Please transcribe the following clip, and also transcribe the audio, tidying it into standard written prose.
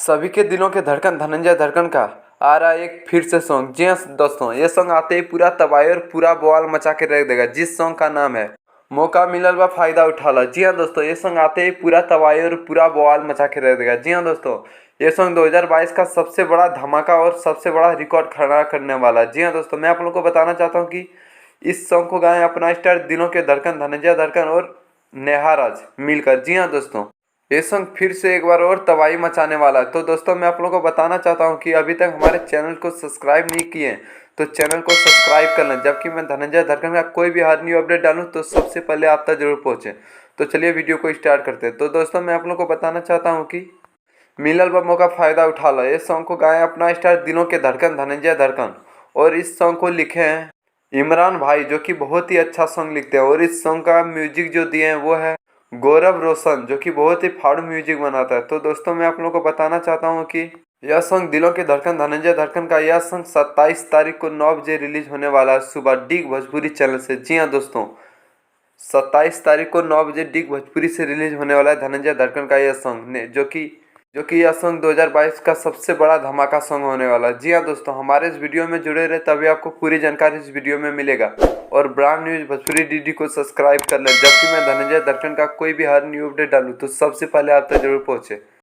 सभी के दिलों के धड़कन धनंजय धड़कन का आ रहा है एक फिर से सॉन्ग। जी हाँ दोस्तों, ये सॉन्ग आते ही पूरा तबाही और पूरा बवाल मचा के रख देगा। जिस सॉन्ग का नाम है मौका मिलल बा फायदा उठा ला। जी हाँ दोस्तों, ये सॉन्ग आते ही पूरा तबाही और पूरा बवाल मचा के रख देगा। जी हाँ दोस्तों, ये सॉन्ग 2022 का सबसे बड़ा धमाका और सबसे बड़ा रिकॉर्ड खड़ा करने वाला है। जी हाँ दोस्तों, मैं आप लोगों को बताना चाहता हूँ कि इस सॉन्ग को गाएं अपना स्टार दिलों के धड़कन धनंजय धड़कन और नेहा राज मिलकर। जी हाँ दोस्तों, ये सॉन्ग फिर से एक बार और तबाही मचाने वाला है। तो दोस्तों, मैं आप लोगों को बताना चाहता हूँ कि अभी तक हमारे चैनल को सब्सक्राइब नहीं किए हैं तो चैनल को सब्सक्राइब कर लें, जबकि मैं धनंजय धड़कन का कोई भी हर न्यू अपडेट डालूँ तो सबसे पहले आप तक जरूर पहुँचे। तो चलिए वीडियो को स्टार्ट करते हैं। तो दोस्तों, मैं आप लोगों को बताना चाहता हूँ कि मिलल बा मौका फ़ायदा उठा लो, इस सॉन्ग को गाएं अपना स्टार दिलों के धड़कन धनंजय धड़कन। और इस सॉन्ग को लिखे हैं इमरान भाई, जो कि बहुत ही अच्छा सॉन्ग लिखते हैं। और इस सॉन्ग का म्यूजिक जो दिए हैं वो है गौरव रोशन, जो कि बहुत ही फाड़ू म्यूजिक बनाता है। तो दोस्तों, मैं आप लोगों को बताना चाहता हूँ कि यह सॉन्ग दिलों के धड़कन धनंजय धड़कन का यह सॉन्ग 27 तारीख को 9 बजे रिलीज होने वाला है सुबह डिग भोजपुरी चैनल से। जी हाँ दोस्तों, 27 तारीख को 9 बजे डिग भोजपुरी से रिलीज होने वाला है धनंजय धड़कन का यह सॉन्ग ने, जो कि यह सॉन्ग 2022 का सबसे बड़ा धमाका सॉन्ग होने वाला है। जी हाँ दोस्तों, हमारे इस वीडियो में जुड़े रहे तभी आपको पूरी जानकारी इस वीडियो में मिलेगा। और ब्रांड न्यूज भोजपुरी डीडी को सब्सक्राइब कर लें, जबकि मैं धनंजय धड़कन का कोई भी हर न्यू अपडेट डालूँ तो सबसे पहले आप तक जरूर पहुँचे।